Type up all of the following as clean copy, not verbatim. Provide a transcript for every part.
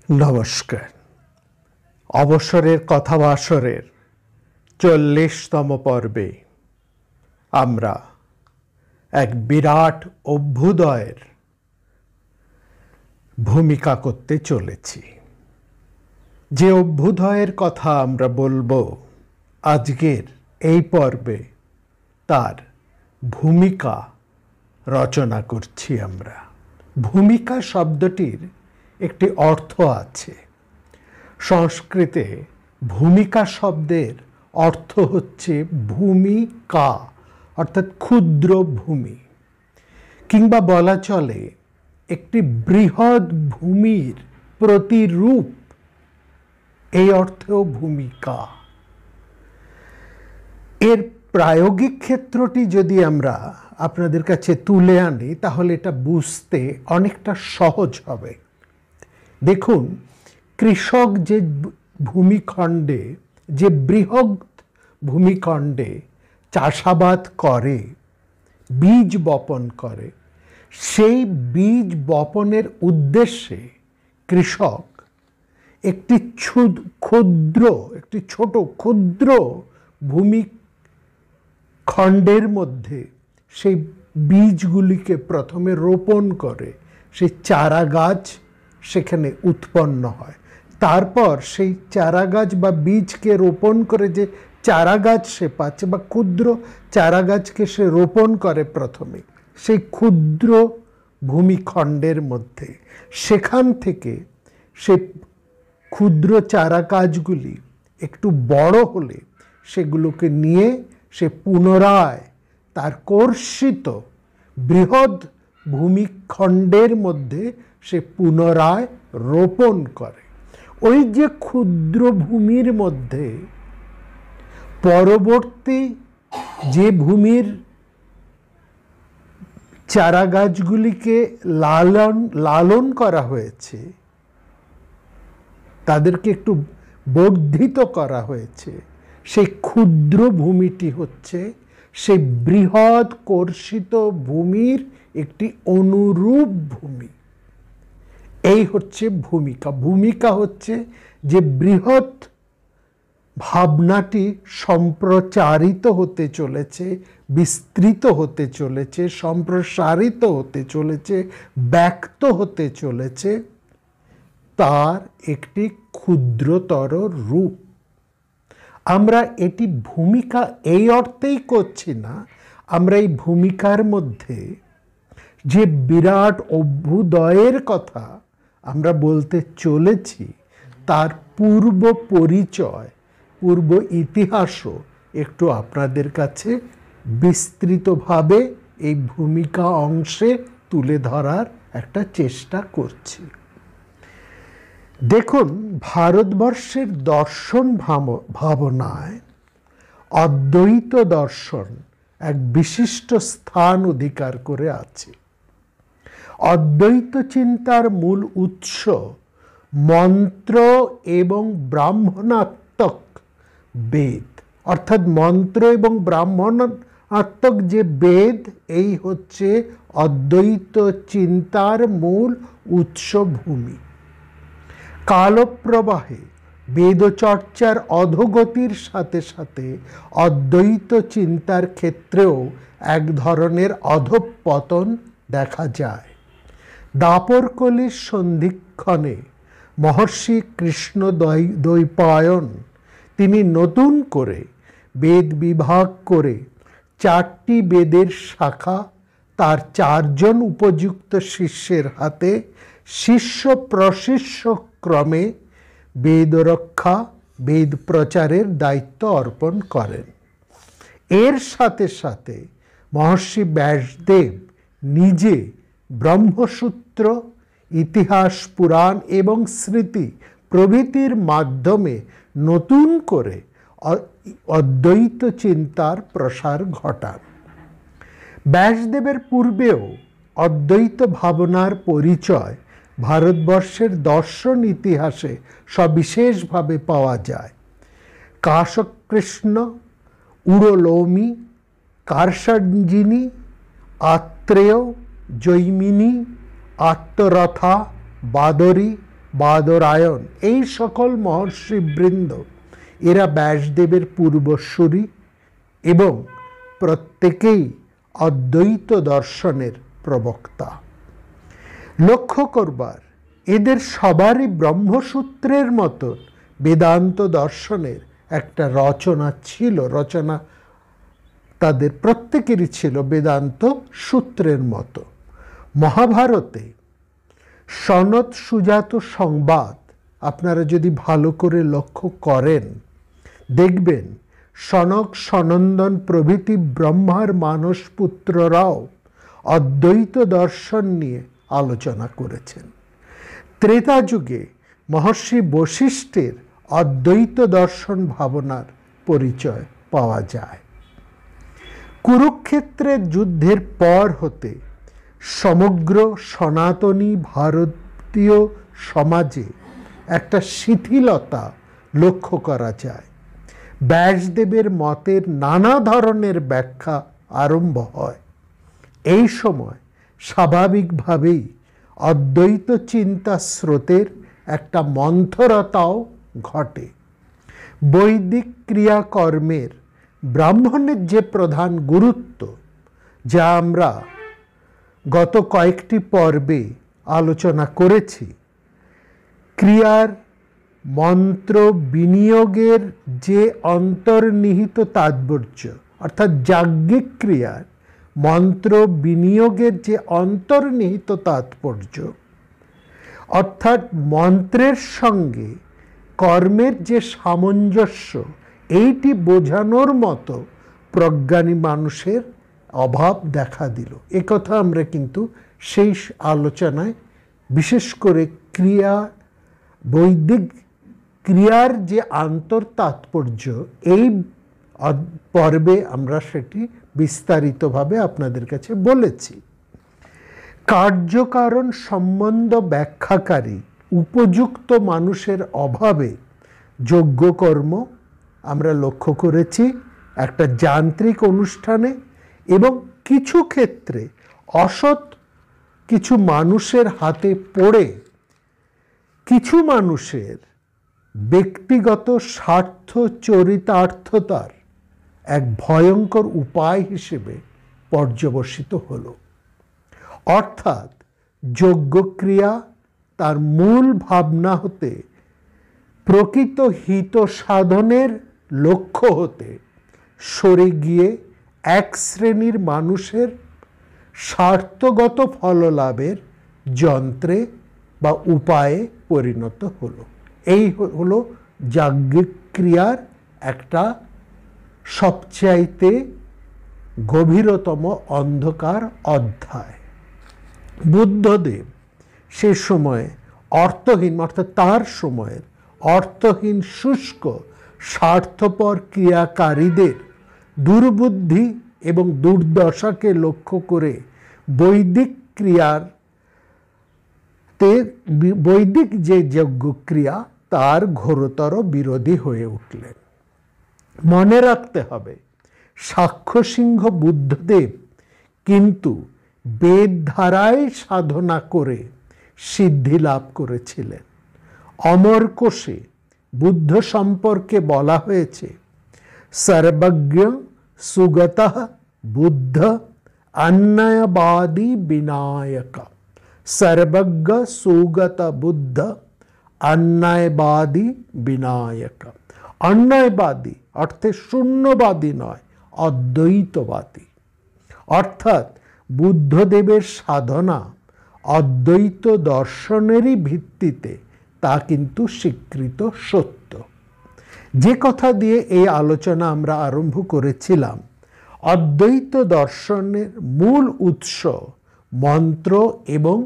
নমস্কার। অবসরের কথাবাসরের 40তম পর্বে আমরা এক বিরাট অভ্যুদয়ের ভূমিকা করতে চলেছি। যে অভ্যুদয়ের কথা আমরা বলবো আজকের এই পর্বে, তার ভূমিকা রচনা করছি আমরা। ভূমিকা শব্দটির একটি অর্থ আছে। সংস্কৃতে ভূমিকা শব্দের অর্থ হচ্ছে ভূমিকা, অর্থাৎ ক্ষুদ্র ভূমি, কিংবা বলা চলে একটি বৃহৎ ভূমির প্রতিরূপ। এই অর্থেও ভূমিকা। এর প্রায়োগিক ক্ষেত্রটি যদি আমরা আপনাদের কাছে তুলে আনি, তাহলে এটা বুঝতে অনেকটা সহজ হবে। দেখুন, কৃষক যে ভূমিখণ্ডে, যে বৃহৎ ভূমিখণ্ডে চাষাবাদ করে, বীজ বপন করে, সেই বীজ বপনের উদ্দেশ্যে কৃষক একটি ছোট ক্ষুদ্র ভূমিখণ্ডের মধ্যে সেই বীজগুলিকে প্রথমে রোপণ করে, সেই চারা গাছ সেখানে উৎপন্ন হয়। তারপর সেই চারা গাছ বা বীজকে রোপণ করে যে চারা গাছ সে পাচ্ছে, বা ক্ষুদ্র চারা গাছকে সে রোপণ করে প্রথমে সেই ক্ষুদ্র ভূমিখণ্ডের মধ্যে। সেখান থেকে সে ক্ষুদ্র চারা গাছগুলি একটু বড় হলে সেগুলোকে নিয়ে সে পুনরায় তার কর্ষিত বৃহৎ ভূমিখণ্ডের মধ্যে সে পুনরায় রোপণ করে। ওই যে ক্ষুদ্র ভূমির মধ্যে পরবর্তী যে ভূমির চারা গাছগুলিকে লালন করা হয়েছে, তাদেরকে একটু বর্ধিত করা হয়েছে, সেই ক্ষুদ্র ভূমিটি হচ্ছে সেই বৃহৎ কর্ষিত ভূমির একটি অনুরূপ ভূমি। এই হচ্ছে ভূমিকা। ভূমিকা হচ্ছে যে বৃহৎ ভাবনাটি সম্প্রচারিত হতে চলেছে, বিস্তৃত হতে চলেছে, সম্প্রসারিত হতে চলেছে, ব্যক্ত হতে চলেছে, তার একটি ক্ষুদ্রতর রূপ। আমরা এটি ভূমিকা এই অর্থেই করছি না, আমরা এই ভূমিকার মধ্যে যে বিরাট অভ্যুদয়ের কথা আমরা বলতে চলেছি, তার পূর্ব পরিচয়, পূর্ব ইতিহাসও একটু আপনাদের কাছে বিস্তৃতভাবে এই ভূমিকা অংশে তুলে ধরার একটা চেষ্টা করছি। দেখুন, ভারতবর্ষের দর্শন ভাবনায় অদ্বৈত দর্শন এক বিশিষ্ট স্থান অধিকার করে আছে। অদ্বৈত চিন্তার মূল উৎস মন্ত্র এবং ব্রাহ্মণাত্মক বেদ, অর্থাৎ মন্ত্র এবং ব্রাহ্মণাত্মক যে বেদ, এই হচ্ছে অদ্বৈত চিন্তার মূল উৎসভূমি। কালপ্রবাহে বেদচর্চার অধোগতির সাথে সাথে অদ্বৈত চিন্তার ক্ষেত্রেও এক ধরনের অধঃপতন দেখা যায়। দাপরকলির সন্ধিক্ষণে মহর্ষি কৃষ্ণ দ্বৈপায়ন তিনি নতুন করে বেদ বিভাগ করে 4টি বেদের শাখা তার 4 জন উপযুক্ত শিষ্যের হাতে শিষ্য প্রশিষ্য ক্রমে বেদ রক্ষা, বেদ প্রচারের দায়িত্ব অর্পণ করেন। এর সাথে সাথে মহর্ষি ব্যাসদেব নিজে ব্রহ্মসূত্র, ইতিহাস, পুরাণ এবং স্মৃতি প্রভৃতির মাধ্যমে নতুন করে অদ্বৈত চিন্তার প্রসার ঘটান। ব্যাসদেবের পূর্বেও অদ্বৈত ভাবনার পরিচয় ভারতবর্ষের দর্শন ইতিহাসে সবিশেষভাবে পাওয়া যায়। কাশকৃষ্ণ, উড়লোমি, কার্ষঞ্জিনী, আত্রেয়, জৈমিনী, আত্মরথা, বাদরী, বাদরায়ণ, এই সকল মহর্ষিবৃন্দ এরা ব্যাসদেবের পূর্বসূরি এবং প্রত্যেকেই অদ্বৈত দর্শনের প্রবক্তা। লক্ষ্য করবার, এদের সবারই ব্রহ্মসূত্রের মতন বেদান্ত দর্শনের একটা রচনা ছিল। রচনা তাদের প্রত্যেকেরই ছিল বেদান্ত সূত্রের মতো। মহাভারতে সনত সুজাত সংবাদ আপনারা যদি ভালো করে লক্ষ্য করেন, দেখবেন সনক সনন্দন প্রভৃতি ব্রহ্মার মানসপুত্ররাও অদ্বৈত দর্শন নিয়ে আলোচনা করেছেন। ত্রেতা যুগে মহর্ষি বশিষ্ঠের অদ্বৈত দর্শন ভাবনার পরিচয় পাওয়া যায়। কুরুক্ষেত্রের যুদ্ধের পর হতে সমগ্র সনাতনী ভারতীয় সমাজে একটা শিথিলতা লক্ষ্য করা যায়। ব্যাসদেবের মতের নানা ধরনের ব্যাখ্যা আরম্ভ হয়। এই সময় স্বাভাবিকভাবেই অদ্বৈত চিন্তা স্রোতের একটা মন্থরতাও ঘটে। বৈদিক ক্রিয়াকর্মের ব্রাহ্মণের যে প্রধান গুরুত্ব, যা আমরা গত কয়েকটি পর্বে আলোচনা করেছি, ক্রিয়ার মন্ত্র বিনিয়োগের যে অন্তর্নিহিত তাৎপর্য, অর্থাৎ যাজ্ঞিক ক্রিয়ার মন্ত্র বিনিয়োগের যে অন্তর্নিহিত তাৎপর্য, অর্থাৎ মন্ত্রের সঙ্গে কর্মের যে সামঞ্জস্য, এইটি বোঝানোর মতো প্রজ্ঞানী মানুষের অভাব দেখা দিল। একথা আমরা কিন্তু সেই আলোচনায় বিশেষ করে বৈদিক ক্রিয়ার যে আন্তর্তাৎপর্য, এই পর্বে আমরা সেটি বিস্তারিতভাবে আপনাদের কাছে বলেছি। কার্যকারণ সম্বন্ধ ব্যাখ্যাকারী উপযুক্ত মানুষের অভাবে যজ্ঞকর্ম আমরা লক্ষ্য করেছি একটা যান্ত্রিক অনুষ্ঠানে, এবং কিছু ক্ষেত্রে অসৎ কিছু মানুষের হাতে পড়ে কিছু মানুষের ব্যক্তিগত স্বার্থ চরিতার্থতার এক ভয়ঙ্কর উপায় হিসেবে পর্যবসিত হলো। অর্থাৎ যজ্ঞক্রিয়া তার মূল ভাবনা হতে প্রকৃত হিত সাধনের লক্ষ্য হতে সরে গিয়ে এক শ্রেণীর মানুষের স্বার্থগত ফললাভের যন্ত্রে বা উপায়ে পরিণত হলো। এই হলো যাজ্ঞিক ক্রিয়ার একটা সবচাইতে গভীরতম অন্ধকার অধ্যায়। বুদ্ধদেব সে সময়ে অর্থহীন, অর্থাৎ তার সময়ের অর্থহীন শুষ্ক স্বার্থপর ক্রিয়াকারীদের দুর্বুদ্ধি এবং দুর্দশাকে লক্ষ্য করে বৈদিক যে যজ্ঞক্রিয়া তার ঘোরতর বিরোধী হয়ে উঠলেন। মনে রাখতে হবে, সাক্ষ্যসিংহ বুদ্ধদেব কিন্তু বেদ ধারায় সাধনা করে সিদ্ধি লাভ করেছিলেন। অমরকোষে বুদ্ধ সম্পর্কে বলা হয়েছে, সর্বজ্ঞ সুগতঃ বুদ্ধ অন্যয়বাদী বিনায়ক। সর্বজ্ঞ সুগত বুদ্ধ অন্যয়বাদী বিনায়ক। অন্যয়বাদী অর্থে শূন্যবাদী নয়, অদ্বৈতবাদী। অর্থাৎ বুদ্ধদেবের সাধনা অদ্বৈত দর্শনেরই ভিত্তিতে, তা কিন্তু স্বীকৃত সত্য। যে কথা দিয়ে এই আলোচনা আমরা আরম্ভ করেছিলাম, অদ্বৈত দর্শনের মূল উৎস মন্ত্র এবং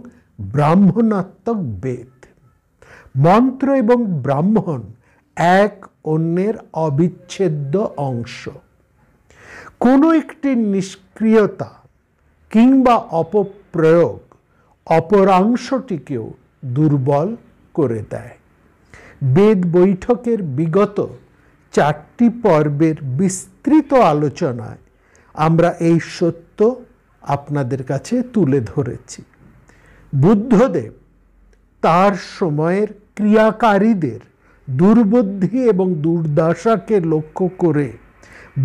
ব্রাহ্মণাত্মক বেদ। মন্ত্র এবং ব্রাহ্মণ এক অন্যের অবিচ্ছেদ্য অংশ। কোনো একটি নিষ্ক্রিয়তা কিংবা অপপ্রয়োগ অপরাংশটিকেও দুর্বল করে দেয়। বেদ বৈঠকের বিগত 4টি পর্বের বিস্তৃত আলোচনায় আমরা এই সত্য আপনাদের কাছে তুলে ধরেছি। বুদ্ধদেব তার সময়ের ক্রিয়াকারীদের দুর্বুদ্ধি এবং দুর্দশাকে লক্ষ্য করে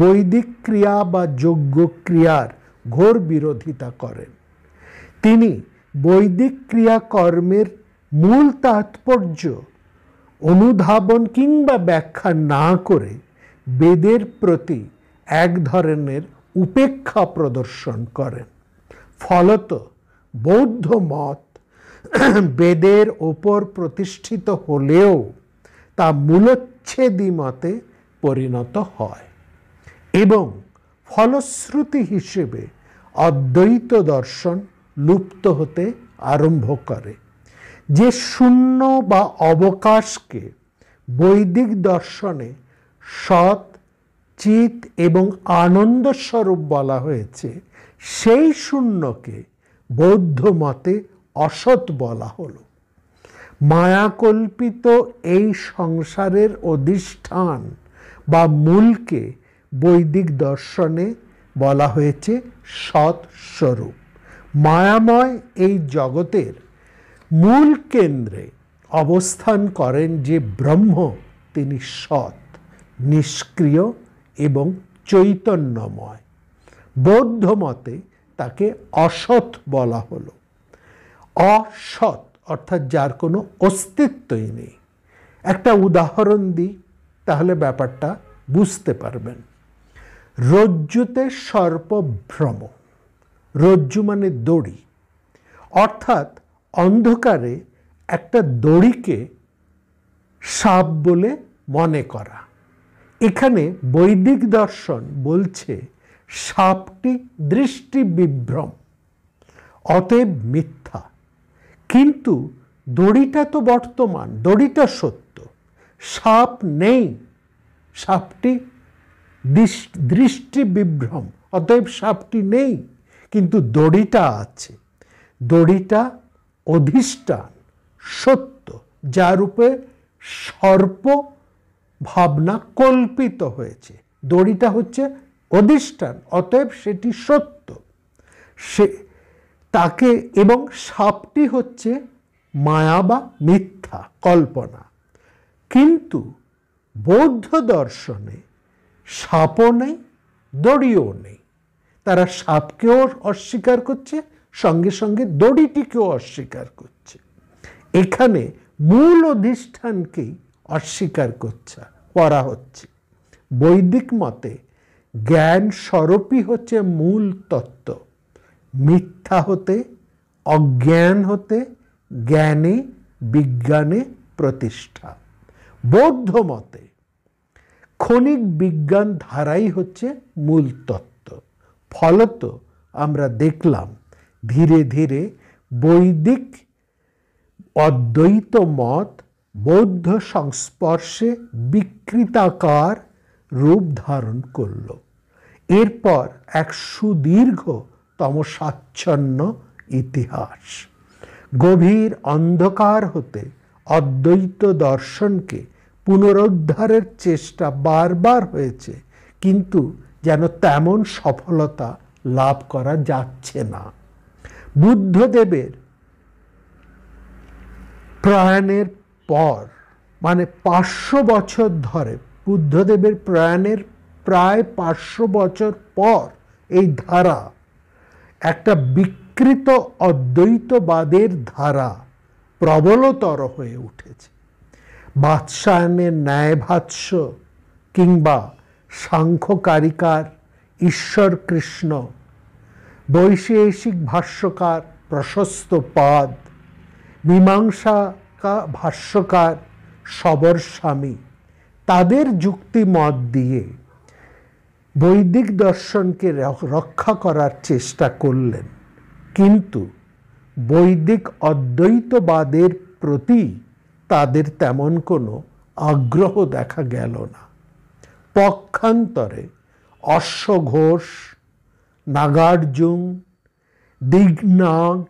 বৈদিক ক্রিয়া বা যজ্ঞ ক্রিয়ার ঘোর বিরোধিতা করেন। তিনি বৈদিক ক্রিয়াকর্মের মূল তাৎপর্য অনুধাবন কিংবা ব্যাখ্যা না করে বেদের প্রতি এক ধরনের উপেক্ষা প্রদর্শন করেন। ফলত বৌদ্ধ মত বেদের ওপর প্রতিষ্ঠিত হলেও তা মূলচ্ছেদী মতে পরিণত হয় এবং ফলশ্রুতি হিসেবে অদ্বৈত দর্শন লুপ্ত হতে আরম্ভ করে। যে শূন্য বা অবকাশকে বৈদিক দর্শনে সৎ, চিত এবং আনন্দস্বরূপ বলা হয়েছে, সেই শূন্যকে বৌদ্ধ মতে অসৎ বলা হলো। মায়াকল্পিত এই সংসারের অধিষ্ঠান বা মূলকে বৈদিক দর্শনে বলা হয়েছে সৎ স্বরূপ। মায়াময় এই জগতের মূল কেন্দ্রে অবস্থান করেন যে ব্রহ্ম, তিনি সৎ, নিষ্ক্রিয় এবং চৈতন্যময়। বৌদ্ধ মতে তাকে অসৎ বলা হলো। অসৎ অর্থাৎ যার কোনো অস্তিত্বই নেই। একটা উদাহরণ দিই, তাহলে ব্যাপারটা বুঝতে পারবেন। রজ্জুতে সর্পভ্রম। রজ্জু মানে দড়ি, অর্থাৎ অন্ধকারে একটা দড়িকে সাপ বলে মনে করা। এখানে বৈদিক দর্শন বলছে সাপটি দৃষ্টি বিভ্রম, অতএব মিথ্যা। কিন্তু দড়িটা তো বর্তমান, দড়িটা সত্য, সাপ নেই, সাপটি দৃষ্টি বিভ্রম, অতএব সাপটি নেই, কিন্তু দড়িটা আছে। দড়িটা অধিষ্ঠান, সত্য, যার উপরে সর্প ভাবনা কল্পিত হয়েছে। দড়িটা হচ্ছে অধিষ্ঠান, অতএব সেটি সত্য। সে তাকে, এবং সাপটি হচ্ছে মায়া বা মিথ্যা কল্পনা। কিন্তু বৌদ্ধ দর্শনে সাপও নেই, দড়িও নেই। তারা সাপকেও অস্বীকার করছে, সঙ্গে সঙ্গে দড়িটিকেও অস্বীকার করছে। এখানে মূল অধিষ্ঠানকেই অস্বীকার করা হচ্ছে। বৈদিক মতে জ্ঞান স্বরূপই হচ্ছে মূল তত্ত্ব। মিথ্যা হতে, অজ্ঞান হতে জ্ঞানে বিজ্ঞানে প্রতিষ্ঠা। বৌদ্ধ মতে ক্ষণিক বিজ্ঞান ধারাই হচ্ছে মূল তত্ত্ব। ফলত আমরা দেখলাম ধীরে ধীরে বৈদিক অদ্বৈত মত বৌদ্ধ সংস্পর্শে বিকৃতাকার রূপ ধারণ করল। এরপর এক সুদীর্ঘ তমসাচ্ছন্ন ইতিহাস। গভীর অন্ধকার হতে অদ্বৈত দর্শনকে পুনরুদ্ধারের চেষ্টা বারবার হয়েছে, কিন্তু যেন তেমন সফলতা লাভ করা যাচ্ছে না। বুদ্ধদেবের প্রয়াণের পর, মানে 500 বছর ধরে, বুদ্ধদেবের প্রয়াণের প্রায় 500 বছর পর এই ধারা, একটা বিকৃত অদ্বৈতবাদের ধারা প্রবলতর হয়ে উঠেছে। বাৎসায়নের ন্যায়ভাষ্য কিংবা সাংখ্যকারিকার ঈশ্বর কৃষ্ণ, বৈশেষিক ভাষ্যকার প্রশস্ত পাদ, মীমাংসা ভাষ্যকার সবর স্বামী, তাদের যুক্তিমত দিয়ে বৈদিক দর্শনকে রক্ষা করার চেষ্টা করলেন, কিন্তু বৈদিক অদ্বৈতবাদের প্রতি তাদের তেমন কোনো আগ্রহ দেখা গেল না। পক্ষান্তরে অশ্বঘোষ, নাগার্জুন, দিগনাগ,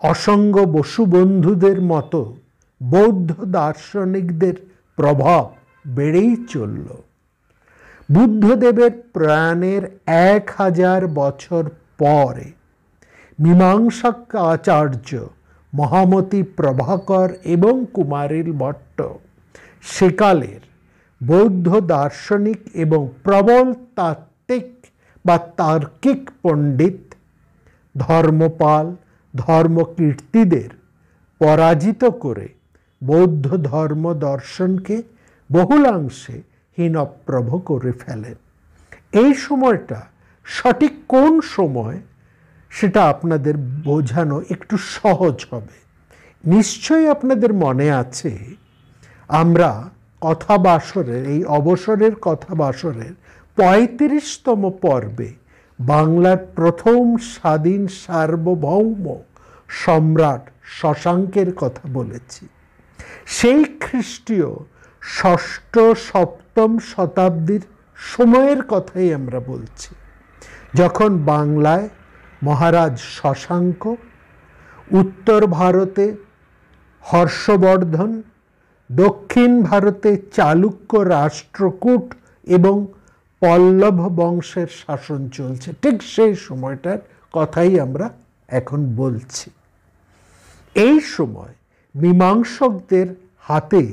অসঙ্গ বসুবন্ধুদের মতো বৌদ্ধ দার্শনিকদের প্রভাব বেড়েই চলল। বুদ্ধদেবের প্রয়াণের 1000 বছর পরে মীমাংসাচার্য মহামতি প্রভাকর এবং কুমারিল ভট্ট সেকালের বৌদ্ধ দার্শনিক এবং প্রবল তাত্ত্বিক বা তার্কিক পণ্ডিত ধর্মপাল ধর্মকীর্তিদের পরাজিত করে বৌদ্ধ ধর্ম দর্শনকে বহুলাংশে হীনপ্রভ করে ফেলেন। এই সময়টা সঠিক কোন সময় সেটা আপনাদের বোঝানো একটু সহজ হবে। নিশ্চয়ই আপনাদের মনে আছে আমরা কথাবাসরের এই অবসরের কথাবাসরের ৩৫তম পর্বে বাংলার প্রথম স্বাধীন সার্বভৌম সম্রাট শশাঙ্কের কথা বলেছি। সেই খ্রিস্টীয় ষষ্ঠ সপ্তম শতাব্দীর সময়ের কথাই আমরা বলছি, যখন বাংলায় মহারাজ শশাঙ্ক, উত্তর ভারতে হর্ষবর্ধন, দক্ষিণ ভারতে চালুক্য রাষ্ট্রকূট এবং পল্লব বংশের শাসন চলছে। ঠিক সেই সময়টার কথাই আমরা এখন বলছি। এই সময় মীমাংসকদের হাতে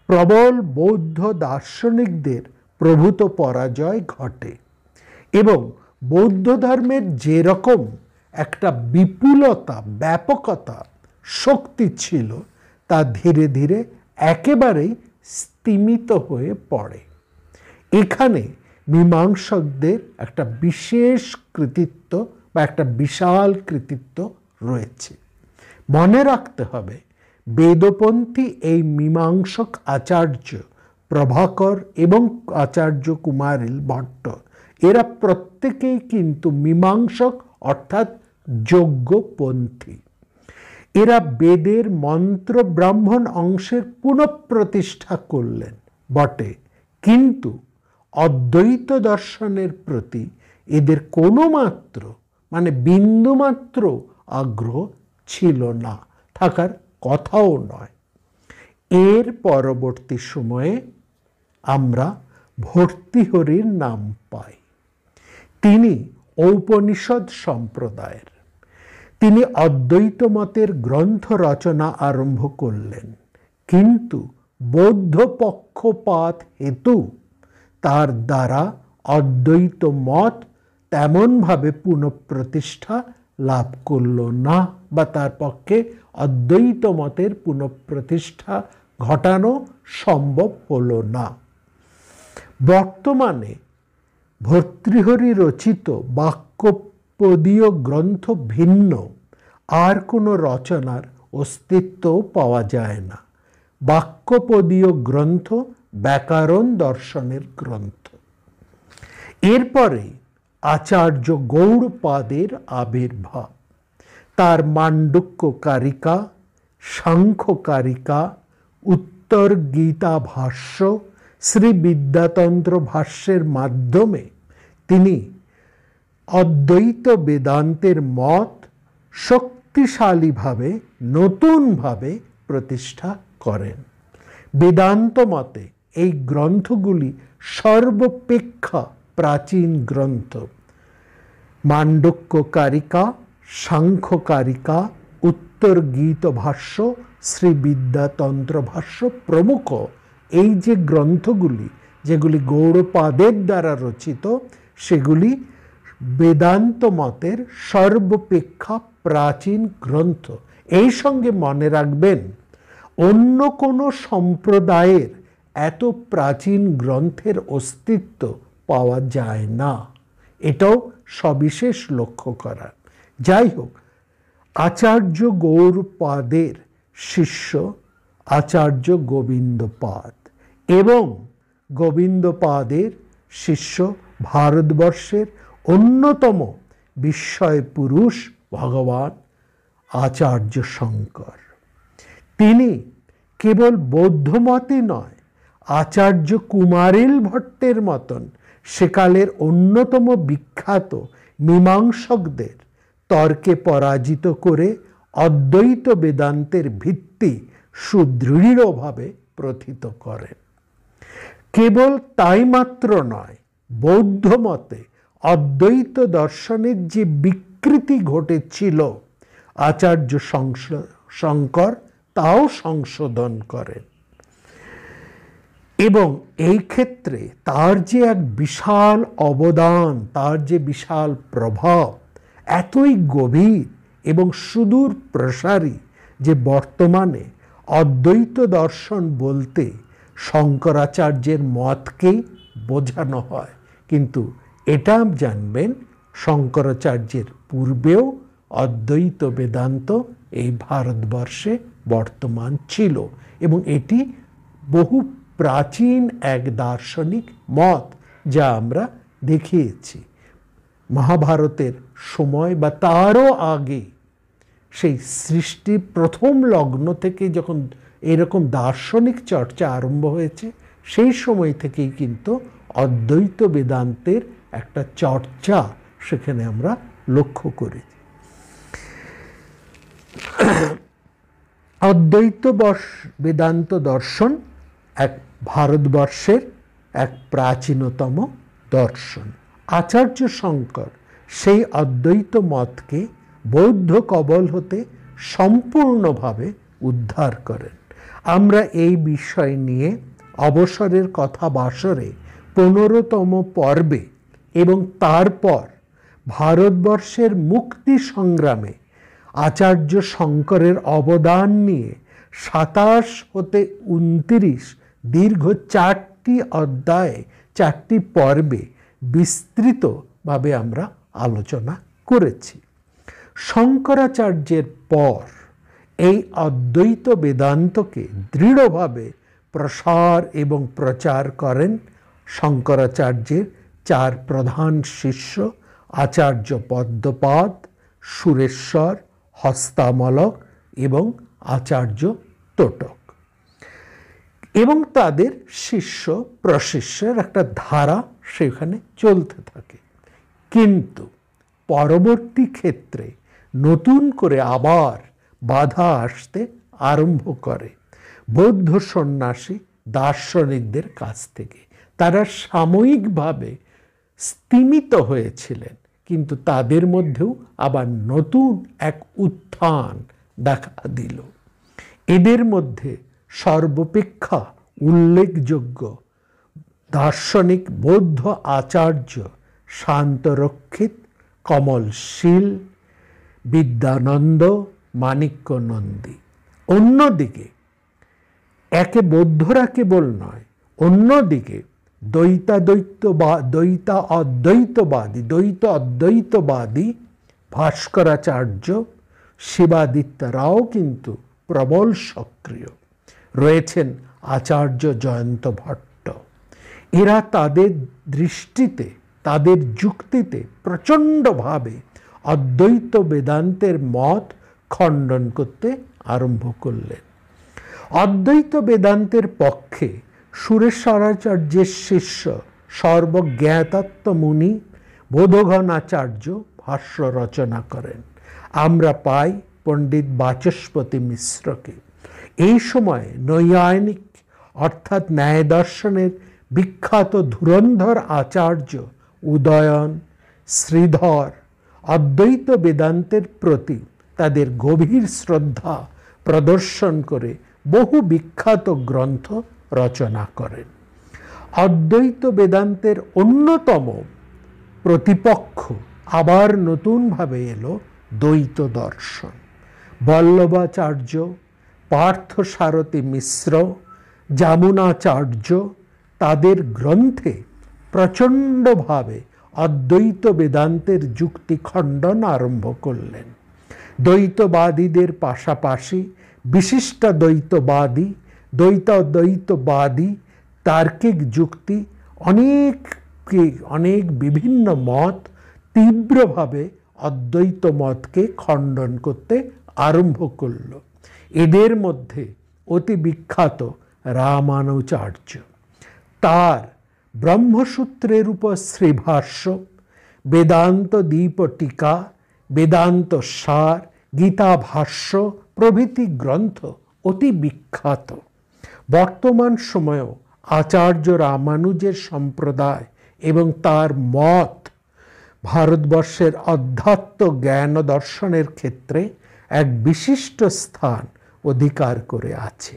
প্রবল বৌদ্ধ দার্শনিকদের প্রভূত পরাজয় ঘটে এবং বৌদ্ধ ধর্মের যেরকম একটা বিপুলতা, ব্যাপকতা, শক্তি ছিল তা ধীরে ধীরে একেবারেই স্তিমিত হয়ে পড়ে। এখানে মীমাংসকদের একটা বিশেষ কৃতিত্ব বা একটা বিশাল কৃতিত্ব রয়েছে। মনে রাখতে হবে, বেদপন্থী এই মীমাংসক আচার্য প্রভাকর এবং আচার্য কুমারিল ভট্ট এরা প্রত্যেকেই কিন্তু মীমাংসক অর্থাৎ যজ্ঞপন্থী। এরা বেদের মন্ত্র ব্রাহ্মণ অংশের পুনঃপ্রতিষ্ঠা করলেন বটে, কিন্তু অদ্বৈত দর্শনের প্রতি এদের কোনো মাত্র বিন্দুমাত্র আগ্রহ ছিল না, থাকার কথাও নয়। এর পরবর্তী সময়ে আমরা ভর্তৃহরির নাম পাই। তিনি ঔপনিষদ সম্প্রদায়ের। তিনি অদ্বৈত মতের গ্রন্থ রচনা আরম্ভ করলেন, কিন্তু বৌদ্ধ পক্ষপাত হেতু তার দ্বারা অদ্বৈত মত তেমনভাবে পুনঃপ্রতিষ্ঠা লাভ করল না, বা তার পক্ষে অদ্বৈত মতের পুনঃপ্রতিষ্ঠা ঘটানো সম্ভব হল না। বর্তমানে ভর্তৃহরি রচিত বাক্যপদীয় গ্রন্থ ভিন্ন আর কোনো রচনার অস্তিত্বও পাওয়া যায় না। বাক্যপদীয় গ্রন্থ ব্যাকরণ দর্শনের গ্রন্থ। এরপরে আচার্য গৌড়পাদের আবির্ভাব। তার মান্ডুক্য কারিকা, সাংখ্য কারিকা, উত্তর গীতা ভাষ্য, শ্রী বিদ্যাতন্ত্র ভাষ্যের মাধ্যমে তিনি অদ্বৈত বেদান্তের মত শক্তিশালীভাবে নতুনভাবে প্রতিষ্ঠা করেন। বেদান্ত মতে এই গ্রন্থগুলি সর্বাপেক্ষা প্রাচীন গ্রন্থ। মান্ডুক্য কারিকা, সাংখ্য কারিকা, উত্তর গীত ভাষ্য, শ্রী বিদ্যাতন্ত্র ভাষ্য প্রমুখ এই যে গ্রন্থগুলি, যেগুলি গৌড়পাদের দ্বারা রচিত, সেগুলি বেদান্ত মতের সর্বাপেক্ষা প্রাচীন গ্রন্থ। এই সঙ্গে মনে রাখবেন, অন্য কোনো সম্প্রদায়ের এত প্রাচীন গ্রন্থের অস্তিত্ব পাওয়া যায় না, এটাও সবিশেষ লক্ষ্য করা। যাই হোক, আচার্য গৌড়পাদের শিষ্য আচার্য গোবিন্দপাদ এবং গোবিন্দপাদের শিষ্য ভারতবর্ষের অন্যতম বিস্ময় পুরুষ ভগবান আচার্য শঙ্কর। তিনি কেবল বৌদ্ধমতই নয়, আচার্য কুমারিল ভট্টের মতন সেকালের অন্যতম বিখ্যাত মীমাংসকদের তর্কে পরাজিত করে অদ্বৈত বেদান্তের ভিত্তি সুদৃঢ়ভাবে প্রথিত করেন। কেবল তাই মাত্র নয়, বৌদ্ধ মতে অদ্বৈত দর্শনের যে বিকৃতি ঘটেছিল আচার্য শঙ্কর তাও সংশোধন করেন। এবং এই ক্ষেত্রে তার যে এক বিশাল অবদান, তার যে বিশাল প্রভাব এতই গভীর এবং সুদূর প্রসারী যে বর্তমানে অদ্বৈত দর্শন বলতে শঙ্করাচার্যের মতকেই বোঝানো হয়। কিন্তু এটা জানবেন শঙ্করাচার্যের পূর্বেও অদ্বৈত বেদান্ত এই ভারতবর্ষে বর্তমান ছিল এবং এটি বহু প্রাচীন এক দার্শনিক মত, যা আমরা দেখিয়েছি। মহাভারতের সময় বা তারও আগে সেই সৃষ্টির প্রথম লগ্ন থেকে যখন এরকম দার্শনিক চর্চা আরম্ভ হয়েছে, সেই সময় থেকেই কিন্তু অদ্বৈত বেদান্তের একটা চর্চা সেখানে আমরা লক্ষ্য করি। অদ্বৈত বেদান্ত দর্শন এক ভারতবর্ষের এক প্রাচীনতম দর্শন। আচার্য শঙ্কর সেই অদ্বৈত মতকে বৌদ্ধ কবল হতে সম্পূর্ণভাবে উদ্ধার করেন। আমরা এই বিষয় নিয়ে অবসরের কথা বাসরে 15তম পর্বে এবং তারপর ভারতবর্ষের মুক্তি সংগ্রামে আচার্য শঙ্করের অবদান নিয়ে 27 হতে 29 দীর্ঘ 4টি অধ্যায়ে 4টি পর্বে বিস্তৃতভাবে আমরা আলোচনা করেছি। শঙ্করাচার্যের পর এই অদ্বৈত বেদান্তকে দৃঢ়ভাবে প্রসার এবং প্রচার করেন শঙ্করাচার্যের 4 প্রধান শিষ্য আচার্য পদ্মপাদ, সুরেশ্বর, হস্তামলক এবং আচার্য তোটক, এবং তাদের শিষ্য প্রশিষ্যের একটা ধারা সেখানে চলতে থাকে। কিন্তু পরবর্তী ক্ষেত্রে নতুন করে আবার বাধা আসতে আরম্ভ করে বৌদ্ধ সন্ন্যাসী দার্শনিকদের কাছ থেকে। তারা সাময়িকভাবে স্তিমিত হয়েছিলেন, কিন্তু তাদের মধ্যেও আবার নতুন এক উত্থান দেখা দিল। এদের মধ্যে সর্বাপেক্ষা উল্লেখযোগ্য দার্শনিক বৌদ্ধ আচার্য শান্তরক্ষিত, কমলশীল, বিদ্যানন্দ, মাণিক্য নন্দী। অন্যদিকে একে বৌদ্ধরা কেবল নয়, অন্যদিকে দ্বৈত অদ্বৈতবাদী ভাস্করাচার্য, শিবাদিত্যরাও কিন্তু প্রবল সক্রিয় রয়েছেন। আচার্য জয়ন্ত ভট্ট, এরা তাদের দৃষ্টিতে, তাদের যুক্তিতে প্রচণ্ডভাবে অদ্বৈত বেদান্তের মত খণ্ডন করতে আরম্ভ করলেন। অদ্বৈত বেদান্তের পক্ষে সুরেশ্বরাচার্যের শিষ্য সর্বজ্ঞাতত্ত্ব মুনি বোধগণাচার্য ভাষ্য রচনা করেন। আমরা পাই পণ্ডিত বাচস্পতি মিশ্রকে। এই সময় নৈয়ায়নিক অর্থাৎ ন্যায় দর্শনের বিখ্যাত ধুরন্ধর আচার্য উদয়ন, শ্রীধর অদ্বৈত বেদান্তের প্রতি তাদের গভীর শ্রদ্ধা প্রদর্শন করে বহু বিখ্যাত গ্রন্থ রচনা করেন। অদ্বৈত বেদান্তের অন্যতম প্রতিপক্ষ আবার নতুনভাবে এলো দ্বৈত দর্শন। বল্লভাচার্য, পার্থসারথী মিশ্র, যামুনাচার্য তাদের গ্রন্থে প্রচণ্ডভাবে অদ্বৈত বেদান্তের যুক্তি খণ্ডন আরম্ভ করলেন। দ্বৈতবাদীদের পাশাপাশি বিশিষ্ট দ্বৈতবাদী, দ্বৈতবাদী তার্কিক যুক্তি, অনেক বিভিন্ন মত তীব্রভাবে অদ্বৈত মতকে খণ্ডন করতে আরম্ভ করল। এদের মধ্যে অতি বিখ্যাত রামানুজাচার্য, তার ব্রহ্মসূত্রের উপর শ্রীভাষ্য, বেদান্ত দীপটিকা, বেদান্ত সার, গীতা ভাষ্য প্রভৃতি গ্রন্থ অতি বিখ্যাত। বর্তমান সময়েও আচার্য রামানুজের সম্প্রদায় এবং তার মত ভারতবর্ষের অধ্যাত্ম জ্ঞান দর্শনের ক্ষেত্রে এক বিশিষ্ট স্থান অধিকার করে আছে।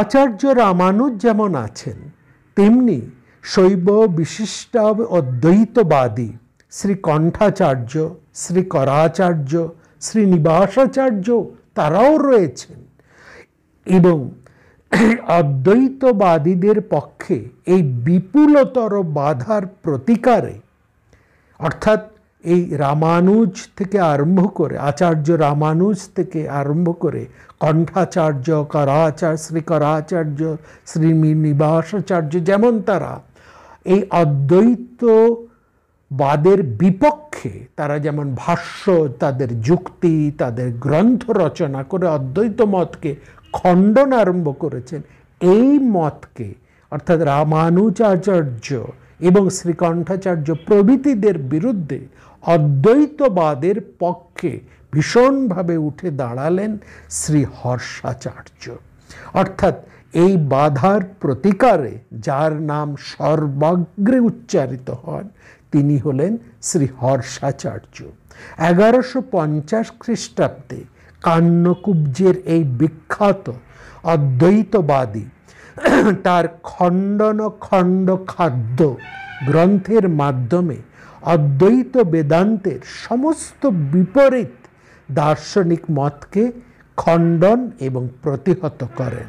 আচার্য রামানুজ যেমন আছেন, তেমনি শৈব বিশিষ্ট অদ্বৈতবাদী শ্রী কণ্ঠাচার্য, শ্রী করাচার্য, শ্রীনিবাসাচার্য তারাও রয়েছেন। এবং অদ্বৈতবাদীদের পক্ষে এই বিপুলতর বাধার প্রতিকারে, অর্থাৎ এই রামানুজ থেকে আরম্ভ করে, আচার্য রামানুজ থেকে আরম্ভ করে কণ্ঠাচার্য, শ্রী করাচার্য, শ্রীনিবাসাচার্য, যেমন তারা এই অদ্বৈতবাদের বিপক্ষে তারা যেমন ভাষ্য, তাদের যুক্তি, তাদের গ্রন্থ রচনা করে অদ্বৈত মতকে খণ্ডন আরম্ভ করেছেন, এই মতকে অর্থাৎ রামানুজাচার্য এবং শ্রীকণ্ঠাচার্য প্রভৃতিদের বিরুদ্ধে অদ্বৈতবাদের পক্ষে ভীষণভাবে উঠে দাঁড়ালেন শ্রী হর্ষাচার্য। অর্থাৎ এই বাধার প্রতিকারে যার নাম সর্বাগ্রে উচ্চারিত হন তিনি হলেন শ্রী হর্ষাচার্য। 1150 খ্রিস্টাব্দে কান্যকুব্জের এই বিখ্যাত অদ্বৈতবাদী তার খণ্ডন খণ্ড খাদ্য গ্রন্থের মাধ্যমে অদ্বৈত বেদান্তের সমস্ত বিপরীত দার্শনিক মতকে খণ্ডন এবং প্রতিহত করেন।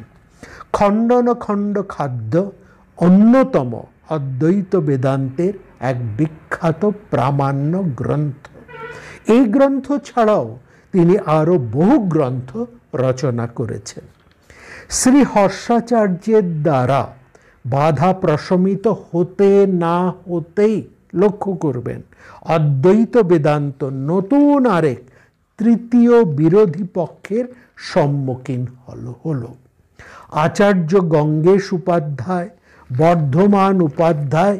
খণ্ডন খণ্ড খাদ্য অন্যতম অদ্বৈত বেদান্তের এক বিখ্যাত প্রামাণ্য গ্রন্থ। এই গ্রন্থ ছাড়াও তিনি আরও বহু গ্রন্থ রচনা করেছেন। শ্রী হর্ষাচার্যের দ্বারা বাধা প্রশমিত হতে না হতেই লক্ষ্য করবেন অদ্বৈত বেদান্ত নতুন আরেক তৃতীয় বিরোধী পক্ষের সম্মুখীন হলো। আচার্য গঙ্গেশ উপাধ্যায়, বর্ধমান উপাধ্যায়,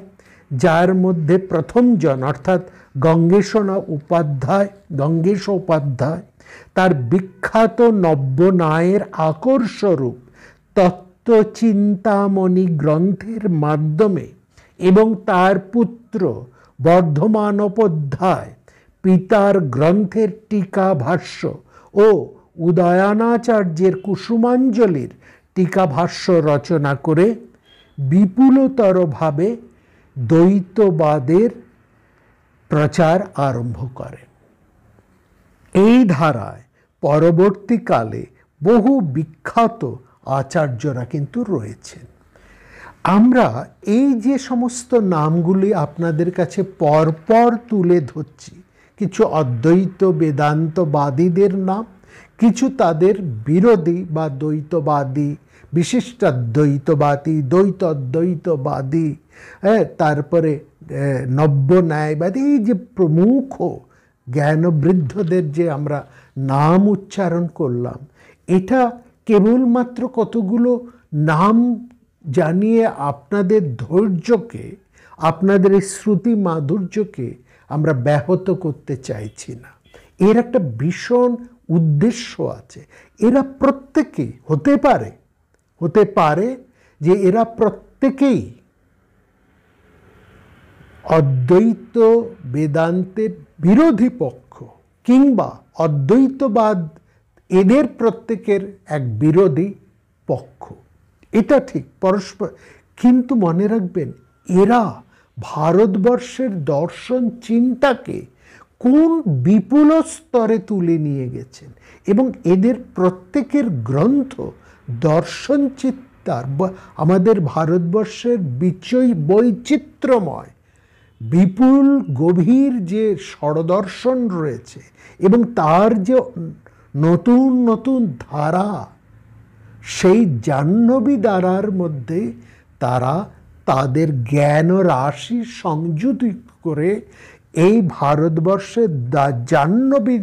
যার মধ্যে প্রথমজন অর্থাৎ গঙ্গেশ উপাধ্যায় তার বিখ্যাত নব্যনায়ের আকর্ষরূপ তত্ত্বচিন্তামণি গ্রন্থের মাধ্যমে এবং তার পুত্র বর্ধমানোপাধ্যায় পিতার গ্রন্থের টিকা ভাষ্য ও উদয়নাচার্যের কুসুমাঞ্জলির টিকা ভাষ্য রচনা করে বিপুলতরভাবে দ্বৈতবাদের প্রচার আরম্ভ করেন। এই ধারায় পরবর্তীকালে বহু বিখ্যাত আচার্যরা কিন্তু রয়েছেন। আমরা এই যে সমস্ত নামগুলি আপনাদের কাছে পরপর তুলে ধরছি, কিছু অদ্বৈত বেদান্তবাদীদের নাম, কিছু তাদের বিরোধী বা দ্বৈতবাদী, বিশিষ্টাদ্বৈতবাদী, দ্বৈতদ্বৈতবাদী, তারপরে নব্য ন্যায়বাদী, এই যে প্রমুখ জ্ঞানবৃদ্ধদের যে আমরা নাম উচ্চারণ করলাম, এটা কেবলমাত্র কতগুলো নাম জানিয়ে আপনাদের ধৈর্যকে, আপনাদের এই শ্রুতি মাধুর্যকে আমরা ব্যাহত করতে চাইছি না। এর একটা ভীষণ উদ্দেশ্য আছে। এরা প্রত্যেকেই হতে পারে যে এরা প্রত্যেকেই অদ্বৈত বেদান্তের বিরোধী পক্ষ, কিংবা অদ্বৈতবাদ এদের প্রত্যেকের এক বিরোধী পক্ষ, এটা ঠিক পরস্পর। কিন্তু মনে রাখবেন, এরা ভারতবর্ষের দর্শন চিন্তাকে কোন বিপুল স্তরে তুলে নিয়ে গেছেন, এবং এদের প্রত্যেকের গ্রন্থ দর্শন চিন্তার, আমাদের ভারতবর্ষের বৈচিত্র্যময় বিপুল গভীর যে ষড়দর্শন রয়েছে এবং তার যে নতুন নতুন ধারা, সেই জাহ্নবী ধারার মধ্যে তারা তাদের জ্ঞান রাশি সংযুক্ত করে এই ভারতবর্ষের জাহ্নবী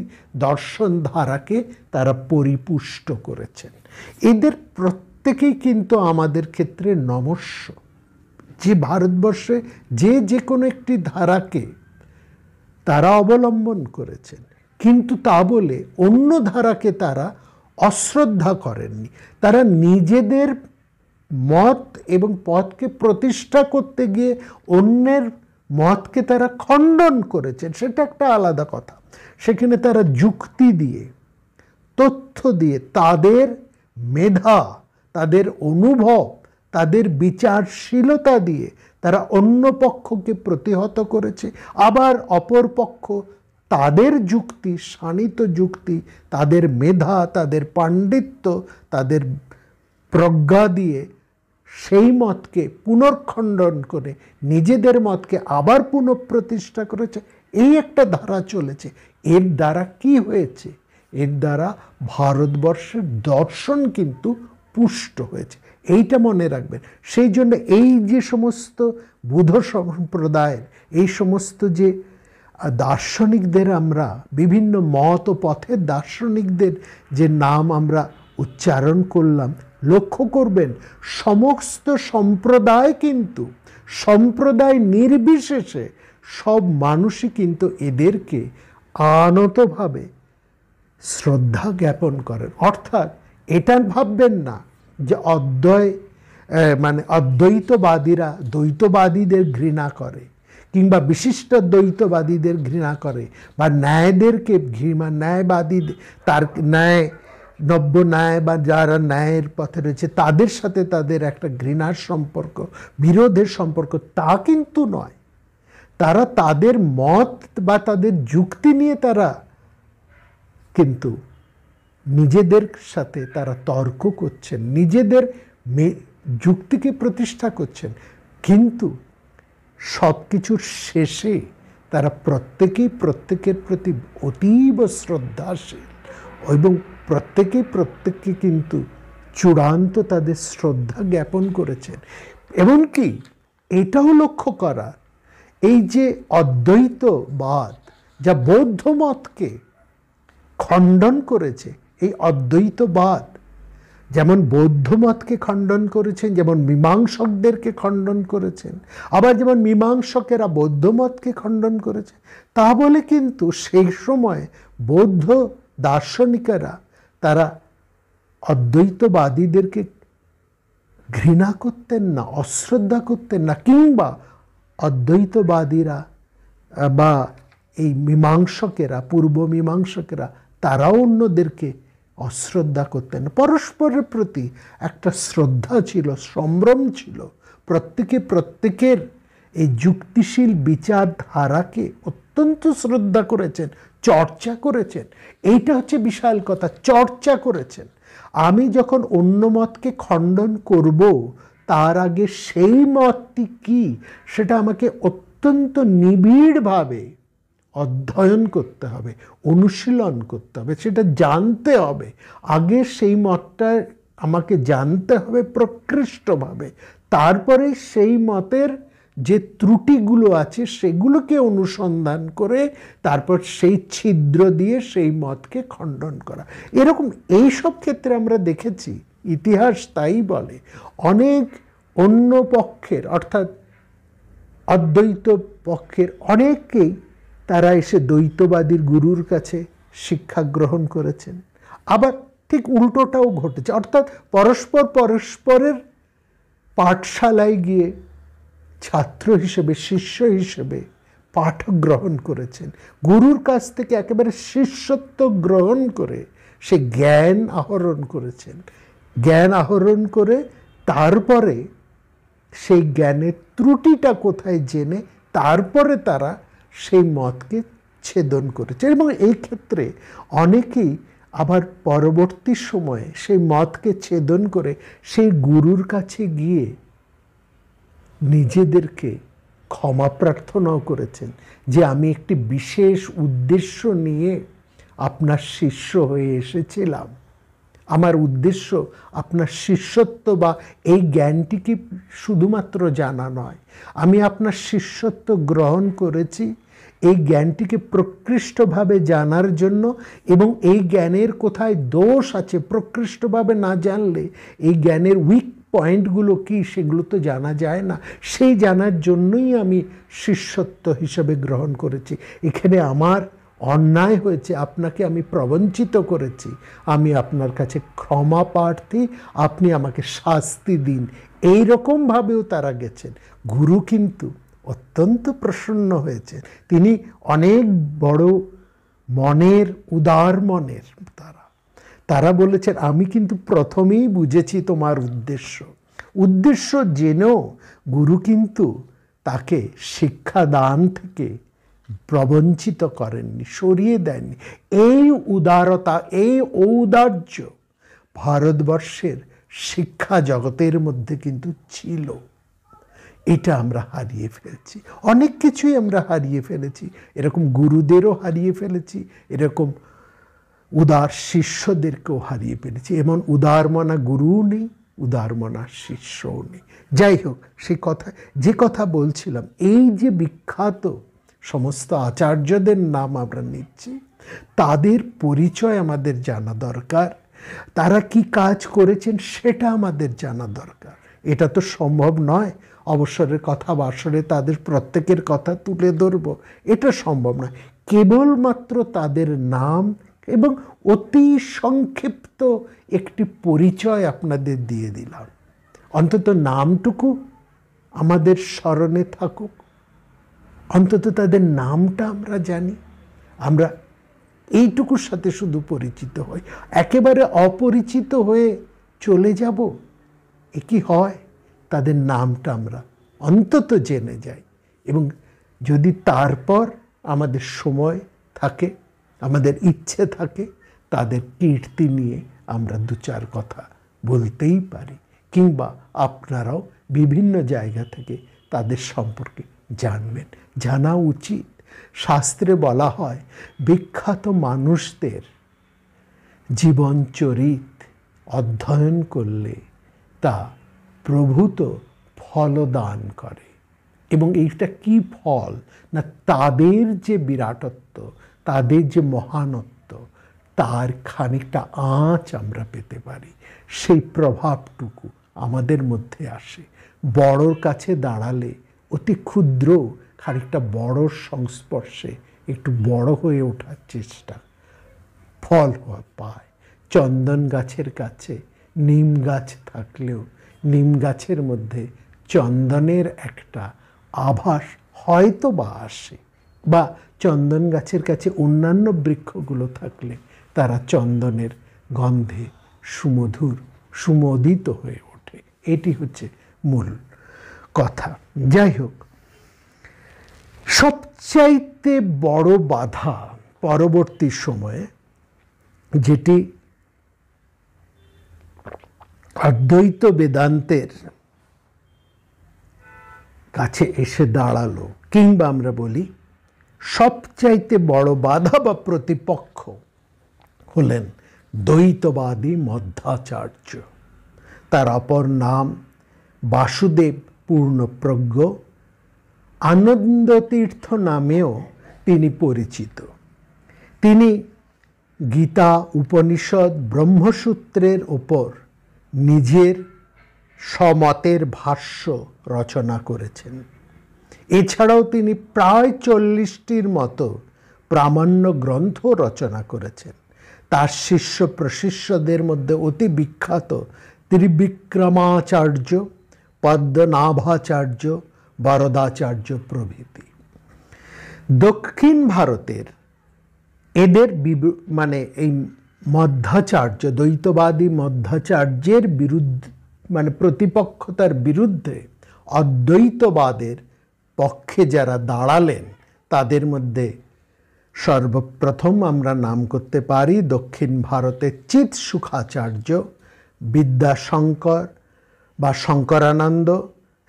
দর্শন ধারাকে তারা পরিপুষ্ট করেছেন। এদের প্রত্যেকেই কিন্তু আমাদের ক্ষেত্রে নমস্য। যে ভারতবর্ষে যে কোনো একটি ধারাকে তারা অবলম্বন করেছেন, কিন্তু তা বলে অন্য ধারাকে তারা অশ্রদ্ধা করেননি। তারা নিজেদের মত এবং পথকে প্রতিষ্ঠা করতে গিয়ে অন্যের মতকে তারা খণ্ডন করেছেন, সেটা একটা আলাদা কথা। সেখানে তারা যুক্তি দিয়ে, তথ্য দিয়ে, তাদের মেধা, তাদের অনুভব, তাদের বিচারশীলতা দিয়ে তারা অন্য পক্ষকে প্রতিহত করেছে। আবার অপর পক্ষ তাদের যুক্তি, শাণিত যুক্তি, তাদের মেধা, তাদের পাণ্ডিত্য, তাদের প্রজ্ঞা দিয়ে সেই মতকে পুনর্খণ্ডন করে নিজেদের মতকে আবার পুনঃপ্রতিষ্ঠা করেছে। এই একটা ধারা চলেছে। এর দ্বারা কি হয়েছে? এর দ্বারা ভারতবর্ষের দর্শন কিন্তু পুষ্ট হয়েছে, এইটা মনে রাখবেন। সেই জন্য এই যে সমস্ত বুদ্ধ সম্প্রদায়ের এই সমস্ত যে দার্শনিকদের, আমরা বিভিন্ন মত ও পথের দার্শনিকদের যে নাম আমরা উচ্চারণ করলাম, লক্ষ্য করবেন সমস্ত সম্প্রদায় কিন্তু, সম্প্রদায় নির্বিশেষে সব মানুষই কিন্তু এদেরকে আনতভাবে শ্রদ্ধা জ্ঞাপন করেন। অর্থাৎ এটা ভাববেন না যে অদ্বৈতবাদীরা দ্বৈতবাদীদের ঘৃণা করে, কিংবা বিশিষ্ট দ্বৈতবাদীদের ঘৃণা করে, বা ন্যায়দেরকে ন্যায়বাদী, তার ন্যায় নব্য ন্যায় বা যারা ন্যায়ের পথে রয়েছে তাদের সাথে তাদের একটা ঘৃণার সম্পর্ক, বিরোধের সম্পর্ক, তা কিন্তু নয়। তারা তাদের মত বা তাদের যুক্তি নিয়ে তারা কিন্তু নিজেদের সাথে তারা তর্ক করছেন, নিজেদের যুক্তিকে প্রতিষ্ঠা করছেন, কিন্তু সব কিছুর শেষে তারা প্রত্যেকেই প্রত্যেকের প্রতি অতীব শ্রদ্ধাশীল এবং প্রত্যেককে কিন্তু চূড়ান্ত তাদের শ্রদ্ধা জ্ঞাপন করেছেন। এমনকি এটাও লক্ষ্য করা, এই যে অদ্বৈতবাদ যা বৌদ্ধ মতকে খণ্ডন করেছে, এই অদ্বৈতবাদ যেমন বৌদ্ধ মতকে খণ্ডন করেছেন, যেমন মীমাংসকদেরকে খণ্ডন করেছেন, আবার যেমন মীমাংসকেরা বৌদ্ধ মতকে খণ্ডন করেছে, তা বলে কিন্তু সেই সময় বৌদ্ধ দার্শনিকেরা তারা অদ্বৈতবাদীদেরকে ঘৃণা করতেন না, অশ্রদ্ধা করতেন না, কিংবা অদ্বৈতবাদীরা বা এই মীমাংসকেরা, পূর্ব মীমাংসকেরা, তারাও অন্যদেরকে অশ্রদ্ধা করতেন না। পরস্পরের প্রতি একটা শ্রদ্ধা ছিল, সম্ভ্রম ছিল। প্রত্যেকের এই যুক্তিশীল বিচারধারাকে অত্যন্ত শ্রদ্ধা করেছেন, চর্চা করেছেন। এইটা হচ্ছে বিশাল কথা, চর্চা করেছেন। আমি যখন অন্য মতকে খণ্ডন করব, তার আগে সেই মতটি কি সেটা আমাকে অত্যন্ত নিবিড়ভাবে অধ্যয়ন করতে হবে, অনুশীলন করতে হবে, সেটা জানতে হবে। আগে সেই মতটা আমাকে জানতে হবে প্রকৃষ্টভাবে, তারপরে সেই মতের যে ত্রুটিগুলো আছে সেগুলোকে অনুসন্ধান করে তারপর সেই ছিদ্র দিয়ে সেই মতকে খণ্ডন করা। এরকম এইসব ক্ষেত্রে আমরা দেখেছি, ইতিহাস তাই বলে, অনেক অন্য পক্ষের অর্থাৎ অদ্বৈত পক্ষের অনেকেই তারা এসে দ্বৈতবাদীর গুরুর কাছে শিক্ষা গ্রহণ করেছেন। আবার ঠিক উল্টোটাও ঘটেছে, অর্থাৎ পরস্পরের পাঠশালায় গিয়ে ছাত্র হিসেবে, শিষ্য হিসেবে পাঠ গ্রহণ করেছেন। গুরুর কাছ থেকে একেবারে শিষ্যত্ব গ্রহণ করে সে জ্ঞান আহরণ করেছেন। জ্ঞান আহরণ করে তারপরে সেই জ্ঞানের ত্রুটিটা কোথায় জেনে তারপরে তারা সেই মতকে ছেদন করেছে। এবং এই ক্ষেত্রে অনেকেই আবার পরবর্তী সময়ে সেই মতকে ছেদন করে সেই গুরুর কাছে গিয়ে নিজেদেরকে ক্ষমা প্রার্থনাও করেছেন যে আমি একটি বিশেষ উদ্দেশ্য নিয়ে আপনার শিষ্য হয়ে এসেছিলাম। আমার উদ্দেশ্য আপনার শিষ্যত্ব বা এই জ্ঞানটিকে শুধুমাত্র জানা নয়, আমি আপনার শিষ্যত্ব গ্রহণ করেছি এই জ্ঞানটিকে প্রকৃষ্টভাবে জানার জন্য, এবং এই জ্ঞানের কোথায় দোষ আছে প্রকৃষ্টভাবে না জানলে এই জ্ঞানের উইক পয়েন্টগুলো কি সেগুলো তো জানা যায় না, সেই জানার জন্যই আমি শিষ্যত্ব হিসেবে গ্রহণ করেছি। এখানে আমার অন্যায় হয়েছে, আপনাকে আমি প্রবঞ্চিত করেছি, আমি আপনার কাছে ক্ষমা প্রার্থী, আপনি আমাকে শাস্তি দিন। এই রকমভাবেও তারা গেছেন। গুরু কিন্তু অত্যন্ত প্রসন্ন হয়েছে, তিনি অনেক বড় মনের, উদার মনের তারা। তারা বলেছেন, আমি কিন্তু প্রথমেই বুঝেছি তোমার উদ্দেশ্য জেনেও গুরু কিন্তু তাকে শিক্ষাদান থেকে প্রবঞ্চিত করেননি, সরিয়ে দেননি। এই উদারতা, এই ঔদার্য ভারতবর্ষের শিক্ষা জগতের মধ্যে কিন্তু ছিল। এটা আমরা হারিয়ে ফেলছি, অনেক কিছুই আমরা হারিয়ে ফেলেছি। এরকম গুরুদেরও হারিয়ে ফেলেছি, এরকম উদার শিষ্যদেরকেও হারিয়ে ফেলেছি। এমন উদারমনা গুরুও নেই, উদারমনা শিষ্যও নেই। যাই হোক, যে কথা বলছিলাম, এই যে বিখ্যাত সমস্ত আচার্যদের নাম আমরা নিচ্ছি, তাদের পরিচয় আমাদের জানা দরকার। তারা কি কাজ করেছেন সেটা আমাদের জানা দরকার। এটা তো সম্ভব নয় অবসরের কথা বাসরে তাদের প্রত্যেকের কথা তুলে ধরব, এটা সম্ভব নয়। কেবলমাত্র তাদের নাম এবং অতি সংক্ষিপ্ত একটি পরিচয় আপনাদের দিয়ে দিলাম। অন্তত নামটুকু আমাদের স্মরণে থাকুক, অন্তত তাদের নামটা আমরা জানি, আমরা এইটুকুর সাথে শুধু পরিচিত হই। একেবারে অপরিচিত হয়ে চলে যাব, এ কি হয়? তাদের নামটা আমরা অন্তত জেনে যাই, এবং যদি তারপর আমাদের সময় থাকে, আমাদের ইচ্ছে থাকে, তাদের কীর্তি নিয়ে আমরা দু চার কথা বলতেই পারি, কিংবা আপনারাও বিভিন্ন জায়গা থেকে তাদের সম্পর্কে জানবেন, জানা উচিত। শাস্ত্রে বলা হয়, বিখ্যাত মানুষদের জীবনচরিত অধ্যয়ন করলে তা প্রভূত ফলদান করে। এবং এইটা কি ফল? না, তাদের যে বিরাটত্ব, তাদের যে মহানত্ব, তার খানিকটা আঁচ আমরা পেতে পারি। সেই প্রভাবটুকু আমাদের মধ্যে আসে। বড়র কাছে দাঁড়ালে অতি ক্ষুদ্র খানিকটা বড়র সংস্পর্শে একটু বড় হয়ে ওঠার চেষ্টা ফল পায়। চন্দন গাছের কাছে নিম গাছ থাকলেও নিম গাছের মধ্যে চন্দনের একটা আভাস হয়তো বা আসে, বা চন্দন গাছের কাছে অন্যান্য বৃক্ষগুলো থাকলে তারা চন্দনের গন্ধে সুমধুর সুমোদিত হয়ে ওঠে। এটি হচ্ছে মূল কথা। যাই হোক, সবচাইতে বড় বাধা পরবর্তী সময়ে যেটি অদ্বৈত বেদান্তের কাছে এসে দাঁড়ালো, কিংবা আমরা বলি সবচাইতে বড় বাধা বা প্রতিপক্ষ হলেন দ্বৈতবাদী মধ্বাচার্য। তার অপর নাম বাসুদেব পূর্ণপ্রজ্ঞ, আনন্দতীর্থ নামেও তিনি পরিচিত। তিনি গীতা, উপনিষদ, ব্রহ্মসূত্রের ওপর নিজের সমতের ভাষ্য রচনা করেছেন। এছাড়াও তিনি প্রায় 40টির মতো প্রামাণ্য গ্রন্থ রচনা করেছেন। তার শিষ্য প্রশিষ্যদের মধ্যে অতি বিখ্যাত ত্রিবিক্রমাচার্য, পদ্মনাভাচার্য, বরদাচার্য প্রভৃতি। দক্ষিণ ভারতের এদের এই মধ্বাচার্য, দ্বৈতবাদী মধ্বাচার্যের বিরুদ্ধে, প্রতিপক্ষতার বিরুদ্ধে অদ্বৈতবাদের পক্ষে যারা দাঁড়ালেন, তাদের মধ্যে সর্বপ্রথম আমরা নাম করতে পারি দক্ষিণ ভারতের চিৎসুখাচার্য, বিদ্যাশঙ্কর বা শঙ্করানন্দ,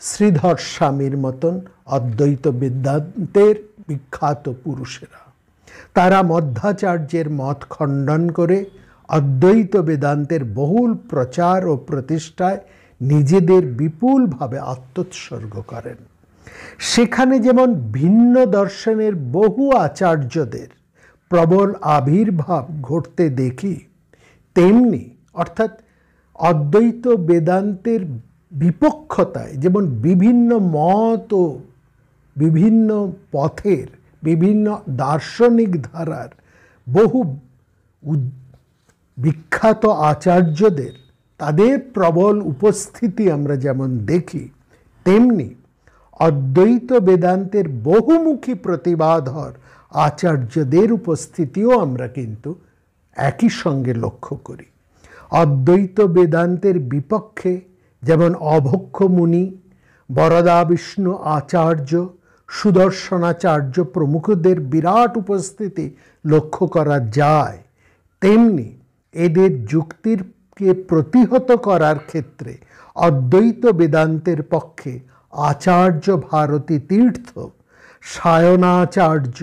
শ্রীধর স্বামীর মতন অদ্বৈত বেদান্তের বিখ্যাত পুরুষেরা। তারা মধ্বাচার্যের মত খণ্ডন করে অদ্বৈত বেদান্তের বহুল প্রচার ও প্রতিষ্ঠায় নিজেদের বিপুলভাবে আত্মোৎসর্গ করেন। সেখানে যেমন ভিন্ন দর্শনের বহু আচার্যদের প্রবল আবির্ভাব ঘটতে দেখি, তেমনি অর্থাৎ অদ্বৈত বেদান্তের বিপক্ষতায় যেমন বিভিন্ন মত ও বিভিন্ন পথের, বিভিন্ন দার্শনিক ধারার বহু বিখ্যাত আচার্যদের তাদের প্রবল উপস্থিতি আমরা যেমন দেখি, তেমনি অদ্বৈত বেদান্তের বহুমুখী প্রতিবাদর আচার্যদের উপস্থিতিও আমরা কিন্তু একই সঙ্গে লক্ষ্য করি। অদ্বৈত বেদান্তের বিপক্ষে যেমন অভক্ষ মুনি, বরদা বিষ্ণু আচার্য, সুদর্শনাচার্য প্রমুখদের বিরাট উপস্থিতি লক্ষ্য করা যায়, তেমনি এদের যুক্তিকে প্রতিহত করার ক্ষেত্রে অদ্বৈত বেদান্তের পক্ষে আচার্য ভারতী তীর্থ, সায়নাচার্য,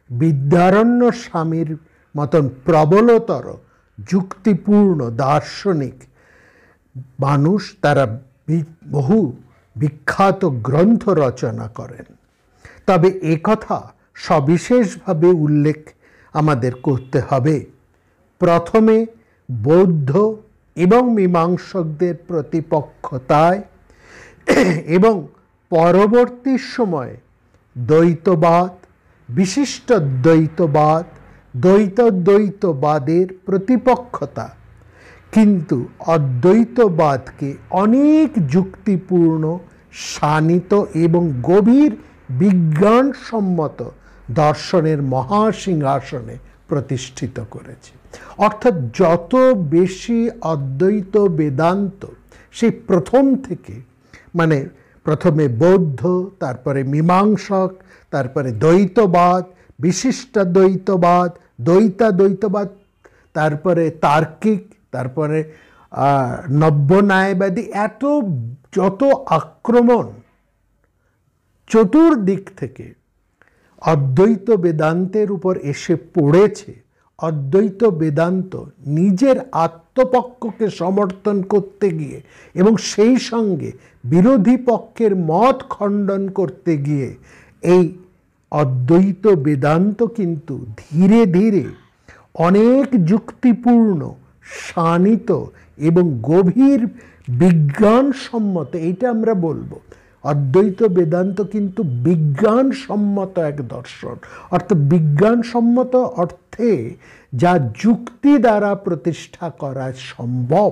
বিদ্যারণ্য স্বামীর মতন প্রবলতর যুক্তিপূর্ণ দার্শনিক মানুষ, তারা বহু বিখ্যাত গ্রন্থ রচনা করেন। তবে একথা সবিশেষভাবে উল্লেখ আমাদের করতে হবে, প্রথমে বৌদ্ধ এবং মীমাংসকদের প্রতিপক্ষতায় এবং পরবর্তী সময়ে দ্বৈতবাদ, বিশিষ্ট দ্বৈতবাদ, দ্বৈতবাদের প্রতিপক্ষতা, কিন্তু অদ্বৈতবাদকে অনেক যুক্তিপূর্ণ, শানিত এবং গভীর বিজ্ঞানসম্মত দর্শনের মহাসিংহাসনে প্রতিষ্ঠিত করেছে। অর্থাৎ যত বেশি অদ্বৈত বেদান্ত সেই প্রথম থেকে, মানে প্রথমে বৌদ্ধ, তারপরে মীমাংসক, তারপরে দ্বৈতবাদ, বিশিষ্ট দ্বৈতবাদ, দ্বৈতবাদ, তারপরে তার্কিক, তারপরে নব্যন্যায়বাদী, এত যত আক্রমণ চতুর্দিক থেকে অদ্বৈত বেদান্তের উপর এসে পড়েছে, অদ্বৈত বেদান্ত নিজের আত্মপক্ষকে সমর্থন করতে গিয়ে এবং সেই সঙ্গে বিরোধী পক্ষের মত খণ্ডন করতে গিয়ে এই অদ্বৈত বেদান্ত কিন্তু ধীরে ধীরে অনেক যুক্তিপূর্ণ, শানিত এবং গভীর বিজ্ঞানসম্মত, এইটা আমরা বলবো, অদ্বৈত বেদান্ত কিন্তু বিজ্ঞানসম্মত এক দর্শন। অর্থাৎ বিজ্ঞানসম্মত অর্থে যা যুক্তি দ্বারা প্রতিষ্ঠা করা সম্ভব,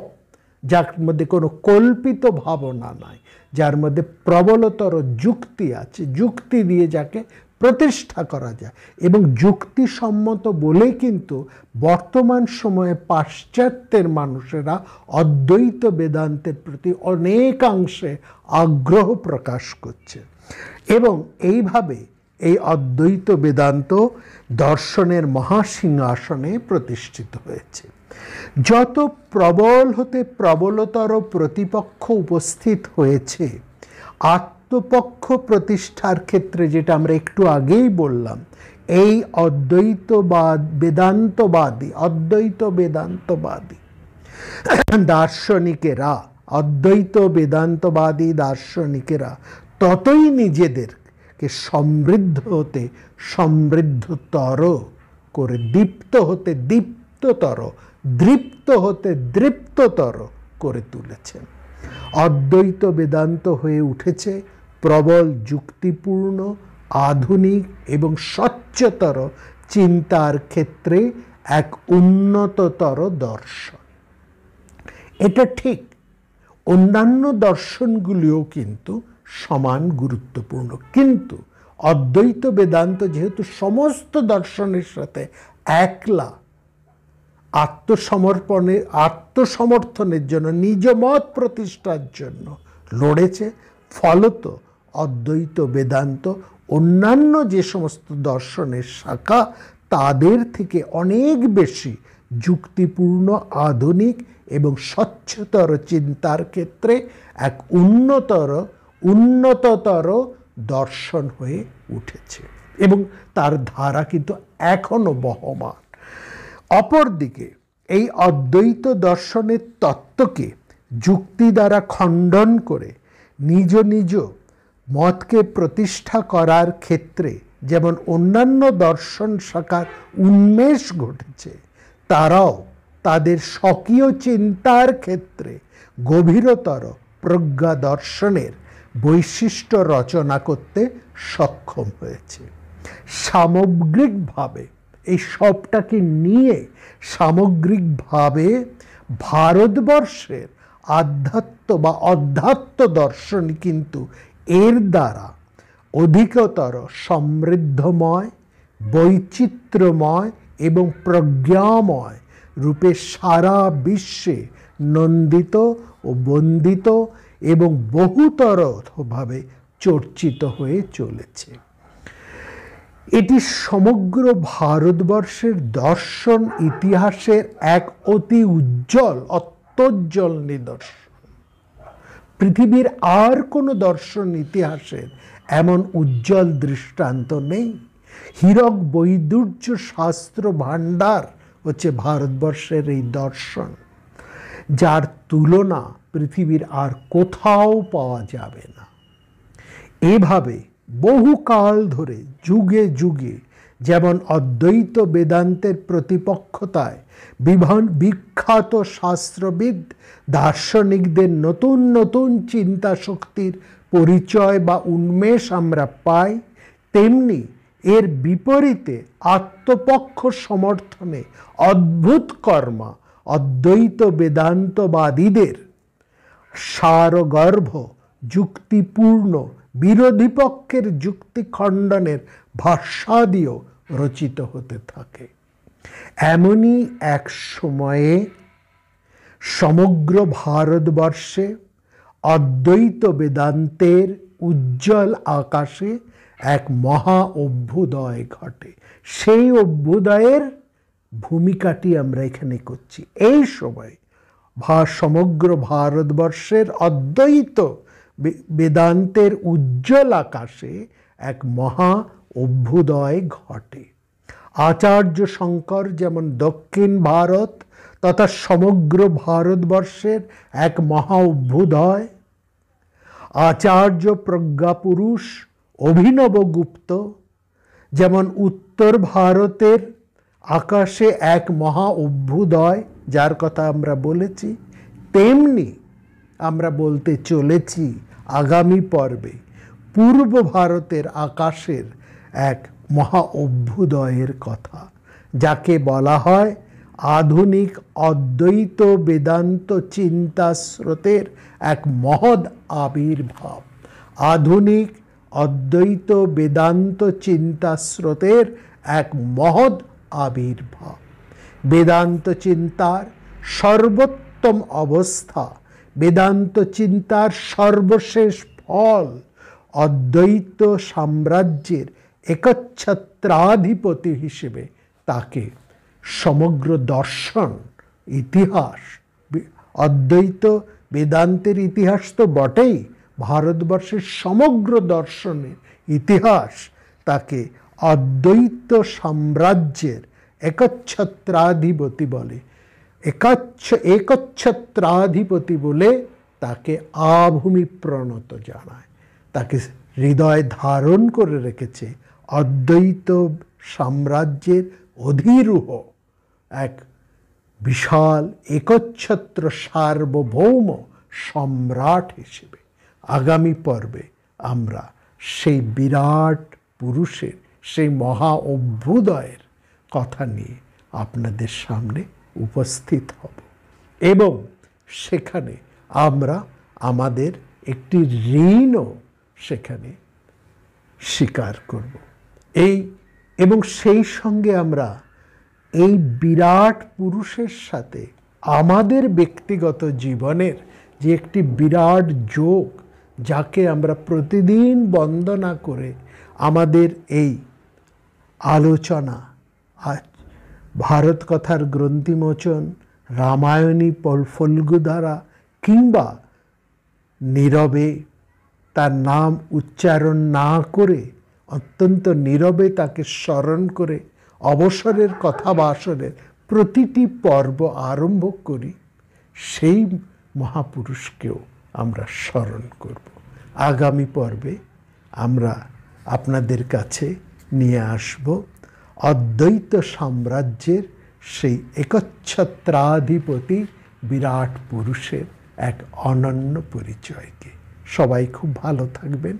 যার মধ্যে কোনো কল্পিত ভাবনা নাই, যার মধ্যে প্রবলতর যুক্তি আছে, যুক্তি দিয়ে যাকে প্রতিষ্ঠা করা যায়। এবং যুক্তিসম্মত বলে কিন্তু বর্তমান সময়ে পাশ্চাত্যের মানুষেরা অদ্বৈত বেদান্তের প্রতি অনেকাংশে আগ্রহ প্রকাশ করছে। এবং এইভাবে এই অদ্বৈত বেদান্ত দর্শনের মহাসিংহাসনে প্রতিষ্ঠিত হয়েছে। যত প্রবল হতে প্রবলতর প্রতিপক্ষ উপস্থিত হয়েছে, আত্মপক্ষ প্রতিষ্ঠার ক্ষেত্রে, যেটা আমরা একটু আগেই বললাম, এই অদ্বৈত বেদান্তবাদী দার্শনিকেরা, অদ্বৈত বেদান্তবাদী দার্শনিকেরা ততই নিজেদেরকে সমৃদ্ধ হতে সমৃদ্ধতর করে, দীপ্ত হতে দীপ্ততর, দৃপ্ত হতে দৃপ্ততর করে তুলেছেন। অদ্বৈত বেদান্ত হয়ে উঠেছে প্রবল যুক্তিপূর্ণ, আধুনিক এবং স্বচ্ছতর চিন্তার ক্ষেত্রে এক উন্নততর দর্শন। এটা ঠিক, অন্যান্য দর্শনগুলিও কিন্তু সমান গুরুত্বপূর্ণ, কিন্তু অদ্বৈত বেদান্ত যেহেতু সমস্ত দর্শনের সাথে একলা আত্মসমর্থনের জন্য, নিজ মত প্রতিষ্ঠার জন্য লড়েছে, ফলত অদ্বৈত বেদান্ত অন্যান্য যে সমস্ত দর্শনের শাখা তাদের থেকে অনেক বেশি যুক্তিপূর্ণ, আধুনিক এবং স্বচ্ছতর চিন্তার ক্ষেত্রে এক উন্নততর দর্শন হয়ে উঠেছে এবং তার ধারা কিন্তু এখনো বহমান। অপরদিকে এই অদ্বৈত দর্শনের তত্ত্বকে যুক্তি দ্বারা খণ্ডন করে নিজ নিজ মতকে প্রতিষ্ঠা করার ক্ষেত্রে যেমন অন্যান্য দর্শন শাখার উন্মেষ ঘটেছে, তারাও তাদের স্বকীয় চিন্তার ক্ষেত্রে গভীরতর প্রজ্ঞা দর্শনের বৈশিষ্ট্য রচনা করতে সক্ষম হয়েছে। সামগ্রিকভাবে এই সবটাকে নিয়ে সামগ্রিকভাবে ভারতবর্ষের অধ্যাত্ম দর্শন কিন্তু এর দ্বারা অধিকতর সমৃদ্ধময়, বৈচিত্র্যময় এবং প্রজ্ঞাময় রূপে সারা বিশ্বে নন্দিত ও বন্দিত এবং বহুতরভাবে চর্চিত হয়ে চলেছে। এটি সমগ্র ভারতবর্ষের দর্শন ইতিহাসের এক অতি উজ্জ্বল, অত্যুজ্জ্বল নিদর্শন। পৃথিবীর আর কোনো দর্শন ইতিহাসের এমন উজ্জ্বল দৃষ্টান্ত নেই। হীরক বৈদুর্য শাস্ত্র ভাণ্ডার হচ্ছে ভারতবর্ষের এই দর্শন, যার তুলনা পৃথিবীর আর কোথাও পাওয়া যাবে না। এভাবে বহুকাল ধরে যুগে যুগে যেমন অদ্বৈত বেদান্তের প্রতিপক্ষতায় বিখ্যাত শাস্ত্রবিদ দার্শনিকদের নতুন নতুন চিন্তা শক্তির পরিচয় বা উন্মেষ আমরা পাই, তেমনি এর বিপরীতে আত্মপক্ষ সমর্থনে অদ্ভুত কর্মা অদ্বৈত বেদান্তবাদীদের সারগর্ভ যুক্তিপূর্ণ বিরোধী পক্ষের যুক্তি খণ্ডনের ভাষ্যাদিও রচিত হতে থাকে। এমনই এক সময়ে সমগ্র ভারতবর্ষে অদ্বৈত বেদান্তের উজ্জ্বল আকাশে এক মহা অভ্যুদয় ঘটে। সেই অভ্যুদয়ের ভূমিকাটি আমরা এখানে করছি। এই সময় সমগ্র ভারতবর্ষের অদ্বৈত বেদান্তের উজ্জ্বল আকাশে এক মহা অভ্যুদয় ঘটে। আচার্য শঙ্কর যেমন দক্ষিণ ভারত তথা সমগ্র ভারতবর্ষের এক মহা অভ্যুদয়, আচার্য প্রজ্ঞাপুরুষ অভিনব গুপ্ত যেমন উত্তর ভারতের আকাশে এক মহা অভ্যুদয়, যার কথা আমরা বলেছি, তেমনি আমরা বলতে চলেছি আগামী পর্বে পূর্ব ভারতের আকাশের এক মহা অভ্যুদয়ের কথা, যাকে বলা হয় আধুনিক অদ্বৈত বেদান্ত চিন্তা স্রোতের এক মহৎ আবির্ভাব। আধুনিক অদ্বৈত বেদান্ত চিন্তা স্রোতের এক মহৎ আবির্ভাব। বেদান্ত চিন্তার সর্বোত্তম অবস্থা, বেদান্ত চিন্তার সর্বশেষ ফল অদ্বৈত সাম্রাজ্যের একচ্ছত্রাধিপতি হিসেবে তাকে সমগ্র দর্শন ইতিহাস, অদ্বৈত বেদান্তের ইতিহাস তো বটেই, ভারতবর্ষের সমগ্র দর্শনের ইতিহাস তাকে অদ্বৈত সাম্রাজ্যের একচ্ছত্রাধিপতি বলে, একচ্ছত্রাধিপতি বলে তাকে আভূমি প্রণত জানায়। তাকে হৃদয় ধারণ করে রেখেছে অদ্বৈত সাম্রাজ্যের অধিরূহ এক বিশাল একচ্ছত্র সার্বভৌম সম্রাট হিসেবে। আগামী পর্বে আমরা সেই বিরাট পুরুষের, সেই মহা অভ্যুদয়ের কথা নিয়ে আপনাদের সামনে উপস্থিত হব এবং সেখানে আমরা আমাদের একটি ঋণও সেখানে স্বীকার করব। এবং সেই সঙ্গে আমরা এই বিরাট পুরুষের সাথে আমাদের ব্যক্তিগত জীবনের যে একটি বিরাট যোগ, যাকে আমরা প্রতিদিন বন্দনা করে আমাদের এই আলোচনা, ভারত কথার গ্রন্থিমোচন, রামায়ণী ফল্গুধারা কিংবা নীরবে তার নাম উচ্চারণ না করে অত্যন্ত নীরবে তাকে স্মরণ করে অবসরের কথা বাসরের প্রতিটি পর্ব আরম্ভ করি, সেই মহাপুরুষকেও আমরা স্মরণ করব। আগামী পর্বে আমরা আপনাদের কাছে নিয়ে আসব অদ্বৈত সাম্রাজ্যের সেই একচ্ছত্রাধিপতি বিরাট পুরুষের এক অনন্য পরিচয়কে। সবাই খুব ভালো থাকবেন।